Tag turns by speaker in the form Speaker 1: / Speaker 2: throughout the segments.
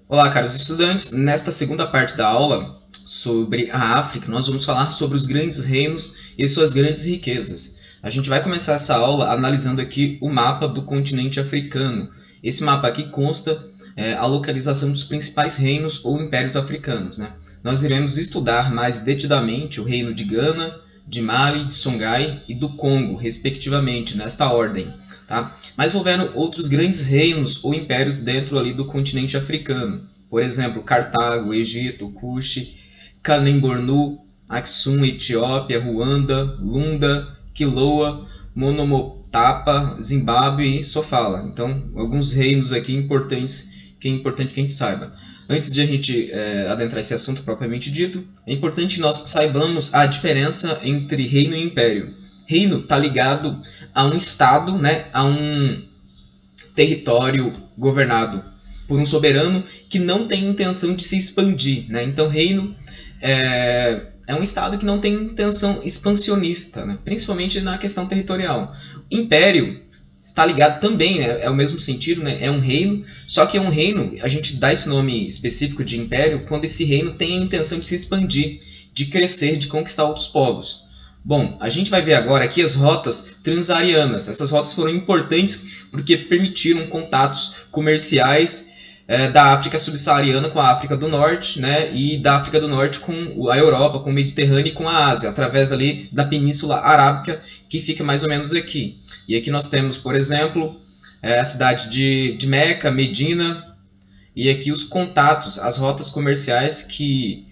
Speaker 1: Olá, caros estudantes. Nesta segunda parte da aula sobre a África, nós vamos falar sobre os grandes reinos e suas grandes riquezas. A gente vai começar essa aula analisando aqui o mapa do continente africano. Esse mapa aqui consta a localização dos principais reinos ou impérios africanos, né? Nós iremos estudar mais detidamente o reino de Gana, de Mali, de Songhai e do Congo, respectivamente, nesta ordem. Tá? Mas houveram outros grandes reinos ou impérios dentro ali do continente africano. Por exemplo, Cartago, Egito, Kush, Kanem-Bornu, Aksum, Etiópia, Ruanda, Lunda, Quiloa, Monomotapa, Zimbábue e Sofala. Então, alguns reinos aqui importantes que é importante que a gente saiba. Antes de a gente adentrar esse assunto propriamente dito, é importante que nós saibamos a diferença entre reino e império. Reino está ligado a um estado, né, a um território governado por um soberano que não tem intenção de se expandir, né? Então, reino é um estado que não tem intenção expansionista, né? Principalmente na questão territorial. Império está ligado também, né? É o mesmo sentido, né? É um reino, só que é um reino, a gente dá esse nome específico de império quando esse reino tem a intenção de se expandir, de crescer, de conquistar outros povos. Bom, a gente vai ver agora aqui as rotas transarianas. Essas rotas foram importantes porque permitiram contatos comerciais da África subsaariana com a África do Norte, né, e da África do Norte com a Europa, com o Mediterrâneo e com a Ásia, através ali da Península Arábica, que fica mais ou menos aqui. E aqui nós temos, por exemplo, a cidade de Meca, Medina, e aqui os contatos, as rotas comerciais que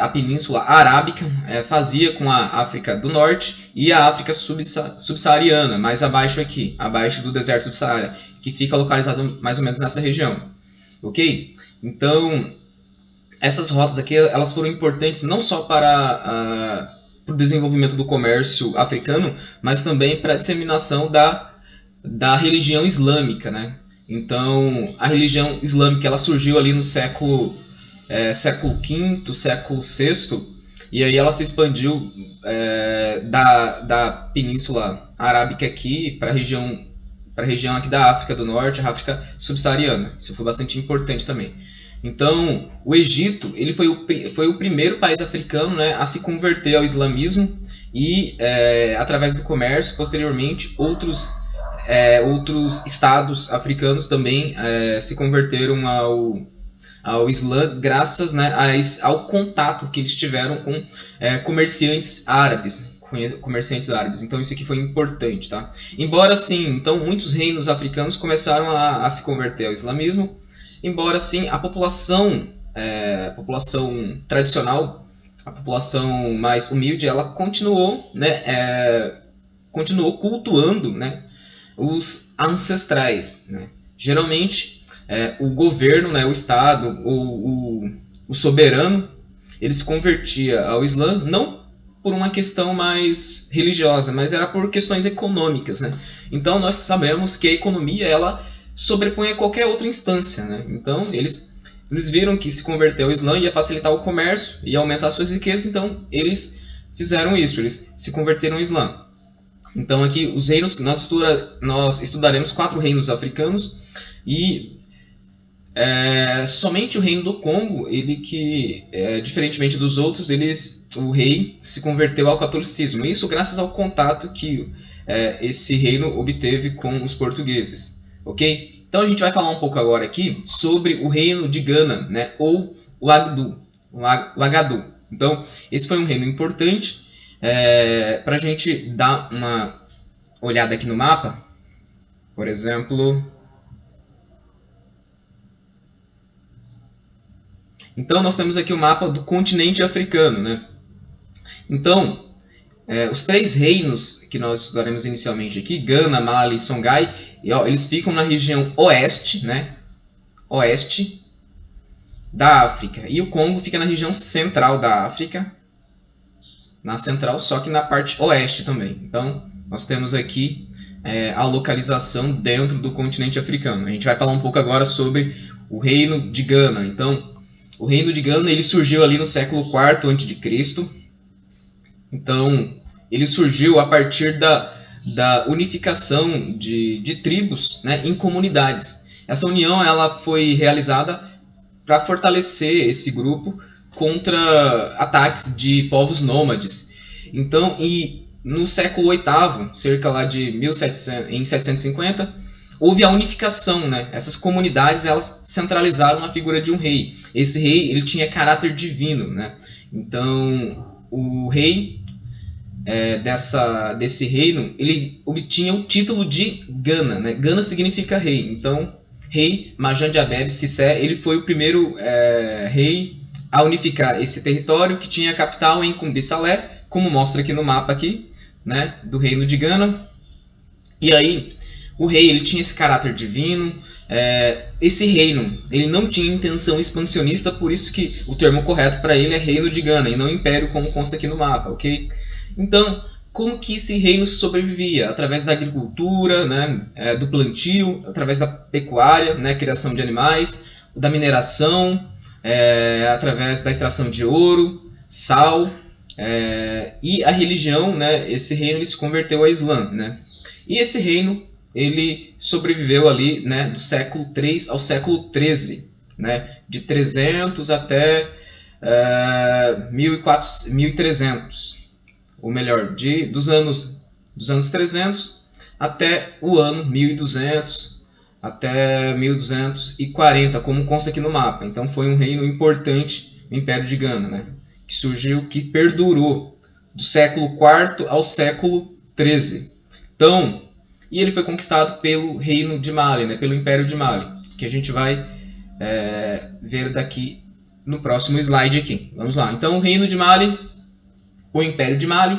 Speaker 1: a Península Arábica fazia com a África do Norte e a África subsaariana, mais abaixo aqui, abaixo do deserto do Saara, que fica localizado mais ou menos nessa região. Ok? Então, essas rotas aqui elas foram importantes não só para o desenvolvimento do comércio africano, mas também para a disseminação da religião islâmica, né? Então, a religião islâmica ela surgiu ali no século V, século VI, e aí ela se expandiu da Península Arábica aqui para a região aqui da África do Norte, a África subsaariana. Isso foi bastante importante também. Então, o Egito ele foi o primeiro país africano, né, a se converter ao islamismo e, através do comércio, posteriormente, outros estados africanos também se converteram ao Islã graças, né, ao contato que eles tiveram com comerciantes árabes. Então isso aqui foi importante, tá? Embora sim, então muitos reinos africanos começaram a se converter ao islamismo, embora sim a população tradicional, a população mais humilde, ela continuou, né, continuou cultuando, né, os ancestrais, né? Geralmente o governo, né, o Estado, o soberano, ele se convertia ao Islã não por uma questão mais religiosa, mas era por questões econômicas, né? Então nós sabemos que a economia ela sobrepõe a qualquer outra instância, né? Então eles viram que se converter ao Islã ia facilitar o comércio e aumentar suas riquezas, então eles fizeram isso, eles se converteram ao Islã. Então aqui os reinos, nós estudaremos 4 reinos africanos e somente o reino do Congo, ele que, diferentemente dos outros, o rei se converteu ao catolicismo. Isso graças ao contato que esse reino obteve com os portugueses. Ok? Então a gente vai falar um pouco agora aqui sobre o reino de Gana, né? Ou o Agadu. Então esse foi um reino importante. Para a gente dar uma olhada aqui no mapa, por exemplo. Então nós temos aqui o mapa do continente africano, né? Então, os 3 reinos que nós estudaremos inicialmente aqui, Gana, Mali e Songhai, eles ficam na região oeste, né? Oeste da África. E o Congo fica na região central da África, na central, só que na parte oeste também. Então, nós temos aqui a localização dentro do continente africano. A gente vai falar um pouco agora sobre o reino de Gana. Então, o reino de Gana ele surgiu ali no século IV a.C. Então, ele surgiu a partir da unificação de tribos, né, em comunidades. Essa união ela foi realizada para fortalecer esse grupo contra ataques de povos nômades. Então, e no século VIII, cerca lá de 1750, houve a unificação, né? Essas comunidades, elas centralizaram a figura de um rei. Esse rei, ele tinha caráter divino, né? Então, o rei desse reino, ele obtinha o título de Gana, né? Gana significa rei. Então, rei Majand Abeb Sissé, ele foi o primeiro rei a unificar esse território, que tinha a capital em Kumbi Salé, como mostra aqui no mapa aqui, né? Do reino de Gana. E aí, o rei, ele tinha esse caráter divino. Esse reino, ele não tinha intenção expansionista, por isso que o termo correto para ele é reino de Gana e não império, como consta aqui no mapa, ok? Então, como que esse reino sobrevivia? Através da agricultura, né, do plantio, através da pecuária, né, criação de animais, da mineração, através da extração de ouro, sal, e a religião, né, esse reino ele se converteu ao Islã, né? E esse reino ele sobreviveu ali, né, do século III ao século XIII, né, de 300 até 1300. Ou melhor, dos anos 300 até o ano 1200, até 1240, como consta aqui no mapa. Então foi um reino importante, o Império de Gana, né? Que surgiu, que perdurou do século IV ao século XIII. Então, e ele foi conquistado pelo reino de Mali, né? Pelo Império de Mali, que a gente vai ver daqui no próximo slide aqui. Vamos lá. Então, o reino de Mali, o Império de Mali.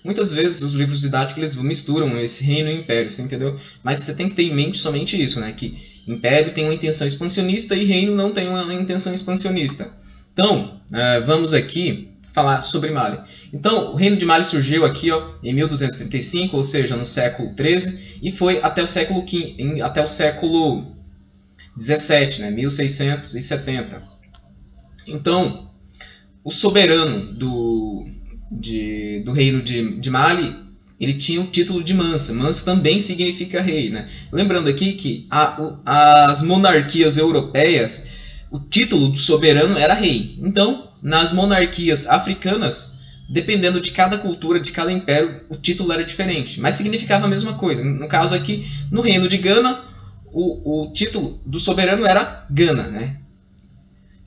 Speaker 1: Muitas vezes os livros didáticos eles misturam esse reino e império, você entendeu? Mas você tem que ter em mente somente isso, né? Que império tem uma intenção expansionista e reino não tem uma intenção expansionista. Então, vamos aqui falar sobre Mali. Então, o reino de Mali surgiu aqui em 1235, ou seja, no século XIII, e foi até o século XVII, né? 1670. Então, o soberano do reino de Mali, ele tinha o título de Mansa. Mansa também significa rei, né? Lembrando aqui que as monarquias europeias, o título do soberano era rei. Então, nas monarquias africanas, dependendo de cada cultura, de cada império, o título era diferente, mas significava a mesma coisa. No caso aqui, no reino de Gana, o título do soberano era Gana, né?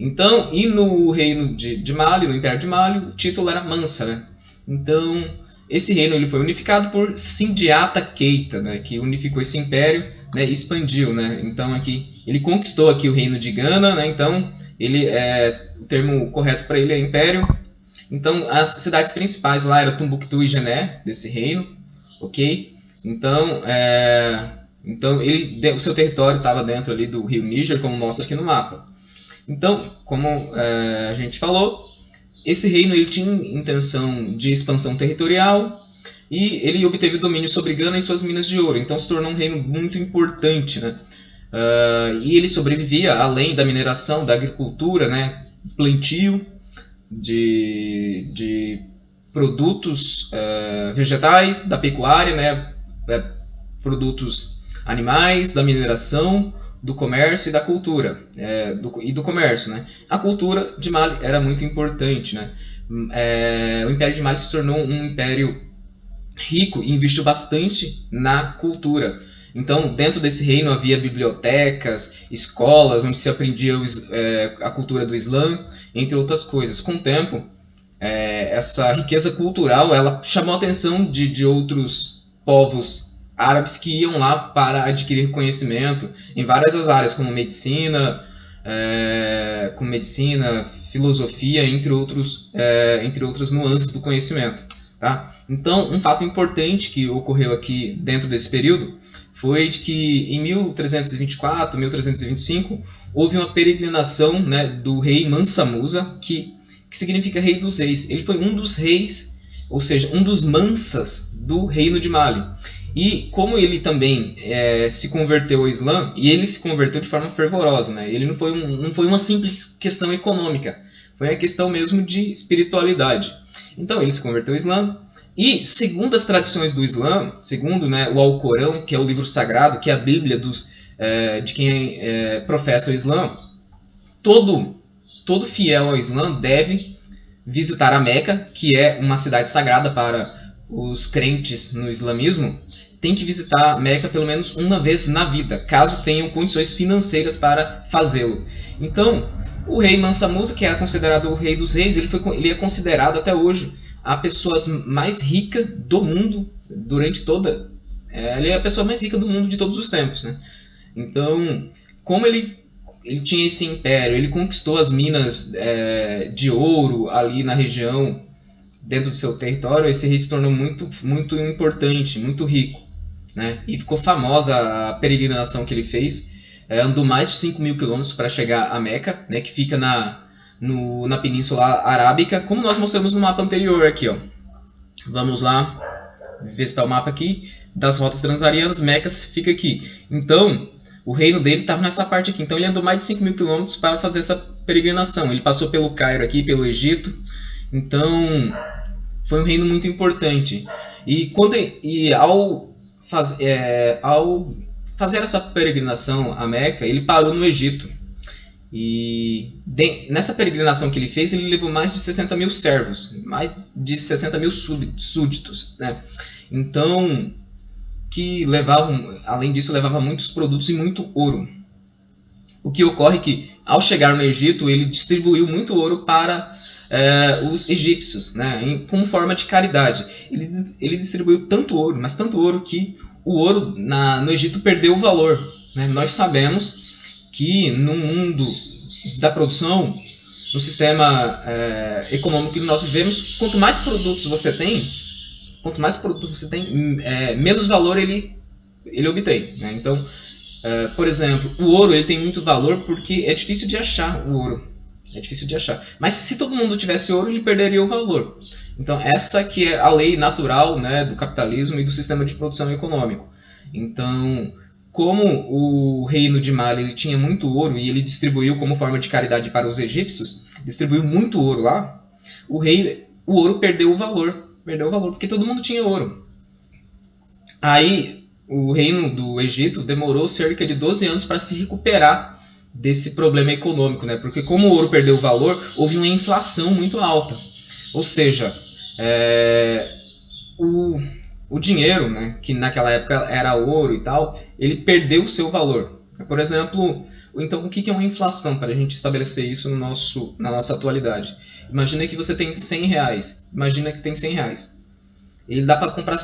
Speaker 1: Então, e no reino de Mali, no Império de Mali, o título era Mansa, né? Então, esse reino ele foi unificado por Sindiata Keita, né? Que unificou esse império, né? E expandiu, né? Então, aqui ele conquistou aqui o reino de Gana, né? Então, o termo correto para ele é império. Então, as cidades principais lá eram Tumbuktu e Jené, desse reino, ok? Então, o seu território estava dentro ali do rio Níger, como mostra aqui no mapa. Então, como a gente falou, esse reino ele tinha intenção de expansão territorial e ele obteve domínio sobre Gana e suas minas de ouro. Então se tornou um reino muito importante, né? E ele sobrevivia além da mineração, da agricultura, né? Plantio de produtos vegetais, da pecuária, né? Produtos animais, da mineração, do comércio e da cultura, do comércio, né? A cultura de Mali era muito importante, né? O Império de Mali se tornou um império rico e investiu bastante na cultura. Então, dentro desse reino havia bibliotecas, escolas onde se aprendia a cultura do Islã, entre outras coisas. Com o tempo, essa riqueza cultural ela chamou a atenção de outros povos árabes que iam lá para adquirir conhecimento em várias áreas, como medicina, filosofia, entre outras nuances do conhecimento. Tá? Então, um fato importante que ocorreu aqui dentro desse período foi de que em 1324, 1325, houve uma peregrinação, né, do rei Mansa Musa, que significa rei dos reis. Ele foi um dos reis, ou seja, um dos mansas do reino de Mali. E como ele também se converteu ao Islã, e ele se converteu de forma fervorosa, né? Ele não foi uma simples questão econômica, foi uma questão mesmo de espiritualidade. Então ele se converteu ao Islã, e segundo as tradições do Islã, segundo, né, o Alcorão, que é o livro sagrado, que é a Bíblia de quem professa o Islã, todo fiel ao Islã deve visitar a Meca, que é uma cidade sagrada para os crentes no islamismo. Tem que visitar a Meca pelo menos uma vez na vida, caso tenham condições financeiras para fazê-lo. Então, o rei Mansa Musa, que era considerado o rei dos reis, ele é considerado até hoje a pessoa mais rica do mundo durante toda... ele é a pessoa mais rica do mundo de todos os tempos, né? Então, como ele tinha esse império, ele conquistou as minas de ouro ali na região, dentro do seu território, esse rei se tornou muito, muito importante, muito rico, né? E ficou famosa a peregrinação que ele fez, andou mais de 5.000 quilômetros para chegar a Meca, né, que fica na Península Arábica, como nós mostramos no mapa anterior aqui, ó. Vamos lá, visitar o mapa aqui, das rotas transarianas, Meca fica aqui. Então, o reino dele estava nessa parte aqui, então ele andou mais de 5.000 quilômetros para fazer essa peregrinação. Ele passou pelo Cairo aqui, pelo Egito, então foi um reino muito importante. E ao fazer essa peregrinação a Meca, ele parou no Egito. E nessa peregrinação que ele fez, ele levou mais de 60 mil servos, mais de 60 mil súditos, né? Então, além disso, levava muitos produtos e muito ouro. O que ocorre é que, ao chegar no Egito, ele distribuiu muito ouro para os egípcios, né, como forma de caridade. Ele distribuiu tanto ouro, mas tanto ouro, que o ouro no Egito perdeu o valor, né? Nós sabemos que no mundo da produção, no sistema econômico que nós vivemos, quanto mais produtos você tem, menos valor ele obtém, né? Então, por exemplo, o ouro ele tem muito valor porque é difícil de achar o ouro. É difícil de achar. Mas se todo mundo tivesse ouro, ele perderia o valor. Então, essa que é a lei natural, né, do capitalismo e do sistema de produção econômico. Então, como o reino de Mali ele tinha muito ouro e ele distribuiu como forma de caridade para os egípcios, distribuiu muito ouro lá, o ouro perdeu o valor. Perdeu o valor, porque todo mundo tinha ouro. Aí, o reino do Egito demorou cerca de 12 anos para se recuperar desse problema econômico, né? Porque como o ouro perdeu o valor, houve uma inflação muito alta. Ou seja, o dinheiro, né, que naquela época era ouro e tal, ele perdeu o seu valor. Por exemplo, então o que é uma inflação, para a gente estabelecer isso na nossa atualidade? Imagina que você tem 100 reais. Imagina que tem 100 reais. Ele dá para comprar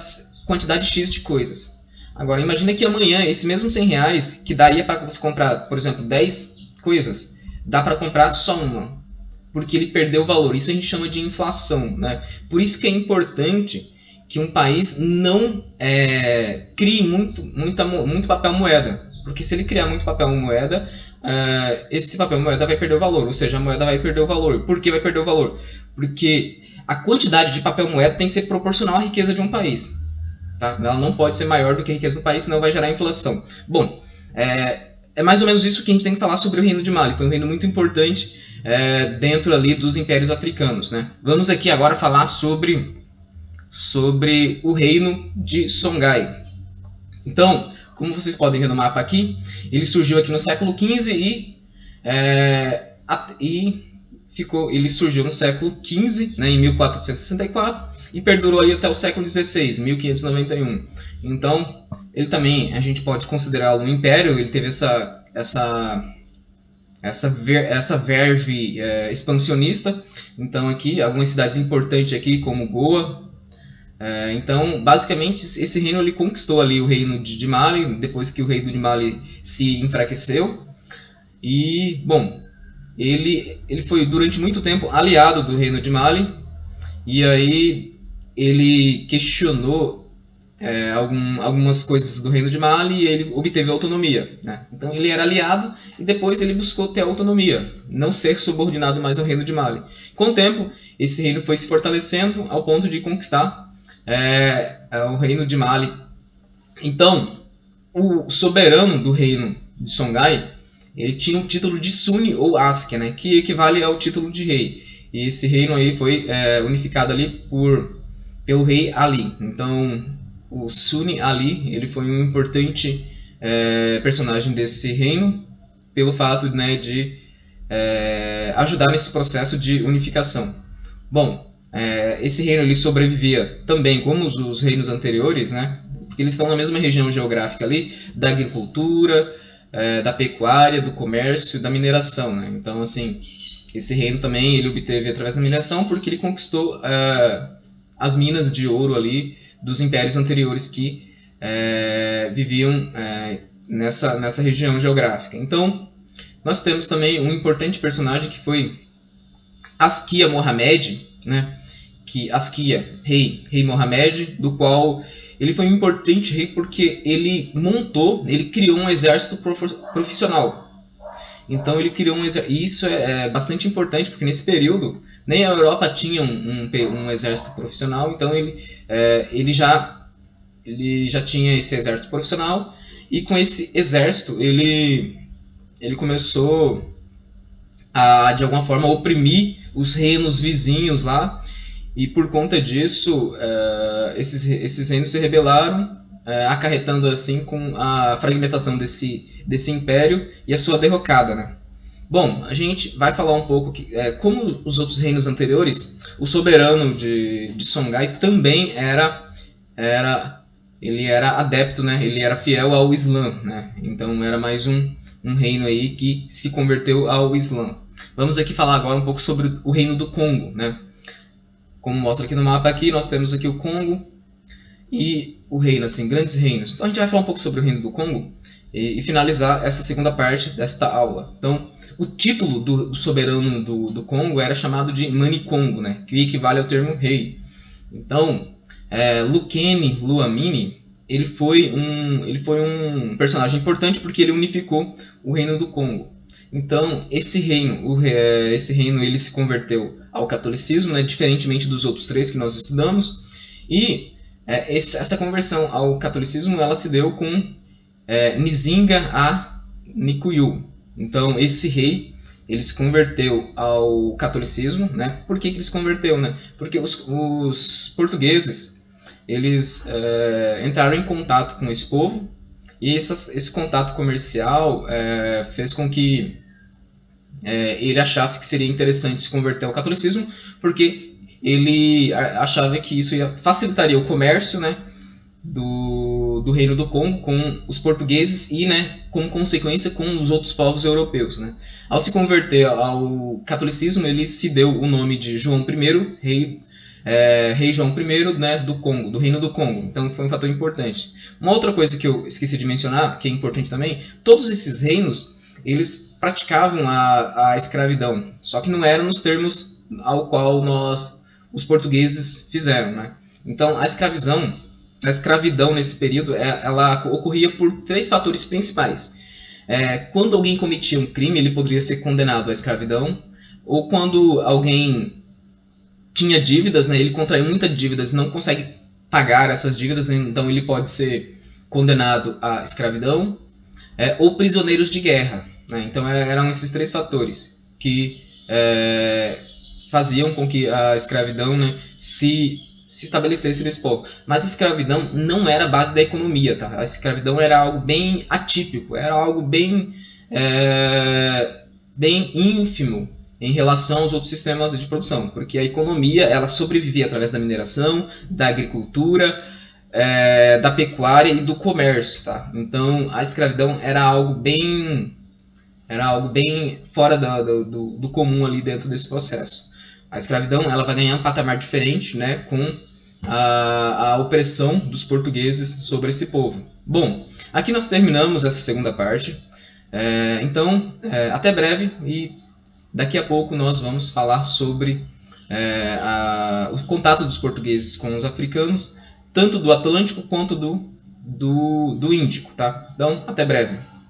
Speaker 1: quantidade X de coisas. Agora, imagina que amanhã, esse mesmo 100 reais, que daria para você comprar, por exemplo, 10 coisas, dá para comprar só uma, porque ele perdeu o valor. Isso a gente chama de inflação, né? Por isso que é importante que um país não crie muito papel moeda, porque se ele criar muito papel moeda, esse papel moeda vai perder o valor, ou seja, a moeda vai perder o valor. Por que vai perder o valor? Porque a quantidade de papel moeda tem que ser proporcional à riqueza de um país. Tá? Ela não pode ser maior do que a riqueza do país, senão vai gerar inflação. Bom, é mais ou menos isso que a gente tem que falar sobre o reino de Mali. Foi um reino muito importante dentro ali dos impérios africanos, né? Vamos aqui agora falar sobre o reino de Songhai. Então, como vocês podem ver no mapa aqui, ele surgiu aqui no século XV ele surgiu no século XV, né, em 1464, e perdurou aí até o século XVI, 1591. Então, ele também, a gente pode considerá-lo um império. Ele teve essa verve expansionista. Então, aqui, algumas cidades importantes aqui, como Goa. Então, basicamente, esse reino ele conquistou ali o reino de Mali, depois que o reino de Mali se enfraqueceu. E, bom, ele foi durante muito tempo aliado do reino de Mali, e aí ele questionou algumas coisas do reino de Mali e ele obteve autonomia, né? Então ele era aliado e depois ele buscou ter autonomia, não ser subordinado mais ao reino de Mali. Com o tempo, esse reino foi se fortalecendo ao ponto de conquistar o reino de Mali. Então, o soberano do reino de Songhai, ele tinha o título de Sunni ou Askia, né, que equivale ao título de rei. E esse reino aí foi unificado ali pelo rei Ali. Então, o Sunni Ali, ele foi um importante personagem desse reino, pelo fato, né, de ajudar nesse processo de unificação. Bom, esse reino ele sobrevivia também como os reinos anteriores, né? Porque eles estão na mesma região geográfica ali, da agricultura, da pecuária, do comércio e da mineração, né? Então, assim, esse reino também ele obteve através da mineração porque ele conquistou as minas de ouro ali dos impérios anteriores que viviam nessa região geográfica. Então, nós temos também um importante personagem que foi Askia Mohamed, né? Que Askia, rei Mohamed, do qual ele foi um importante rei porque ele criou um exército profissional. Então ele criou um exército, e isso é bastante importante porque nesse período nem a Europa tinha um exército profissional, então ele já tinha esse exército profissional, e com esse exército ele começou a, de alguma forma, oprimir os reinos vizinhos lá, e por conta disso esses reinos se rebelaram, acarretando assim com a fragmentação desse império e a sua derrocada, né? Bom, a gente vai falar um pouco que, como os outros reinos anteriores, o soberano de Songhai também ele era adepto, né? Ele era fiel ao Islã, né? Então era mais um reino aí que se converteu ao Islã. Vamos aqui falar agora um pouco sobre o reino do Congo, né? Como mostra aqui no mapa, nós temos aqui o Congo e o reino, assim, grandes reinos. Então a gente vai falar um pouco sobre o reino do Congo e finalizar essa segunda parte desta aula. Então, o título do soberano do Congo era chamado de Mani Congo, né? Que equivale ao termo rei. Então, Lukeni Luamini, ele foi um personagem importante porque ele unificou o reino do Congo. Então, esse reino ele se converteu ao catolicismo, né, diferentemente dos outros três que nós estudamos. E essa conversão ao catolicismo ela se deu com Nzinga a Nikuyu. Então, esse rei ele se converteu ao catolicismo, né? Por que ele se converteu, né? Porque os portugueses eles entraram em contato com esse povo, e esse contato comercial fez com que ele achasse que seria interessante se converter ao catolicismo, porque ele achava que isso facilitaria o comércio, né, do reino do Congo com os portugueses e, né, como consequência, com os outros povos europeus, né. Ao se converter ao catolicismo, ele se deu o nome de João I, rei João I, né, do Congo, do reino do Congo. Então foi um fator importante. Uma outra coisa que eu esqueci de mencionar, que é importante também, todos esses reinos eles praticavam a escravidão, só que não era nos termos ao qual os portugueses fizeram, né? Então a escravidão nesse período ela ocorria por três fatores principais. Quando alguém cometia um crime, ele poderia ser condenado à escravidão, ou quando alguém tinha dívidas, né, ele contraiu muitas dívidas e não consegue pagar essas dívidas, então ele pode ser condenado à escravidão, ou prisioneiros de guerra, né? Então eram esses três fatores que faziam com que a escravidão, né, se estabelecesse nesse povo. Mas a escravidão não era a base da economia, tá? A escravidão era algo bem atípico, era algo bem ínfimo em relação aos outros sistemas de produção, porque a economia ela sobrevivia através da mineração, da agricultura, da pecuária e do comércio, tá? Então a escravidão era algo bem fora do comum ali dentro desse processo. A escravidão ela vai ganhar um patamar diferente, né, com a opressão dos portugueses sobre esse povo. Bom, aqui nós terminamos essa segunda parte. Então, até breve, e daqui a pouco nós vamos falar sobre o contato dos portugueses com os africanos, tanto do Atlântico quanto do Índico, tá? Então, até breve.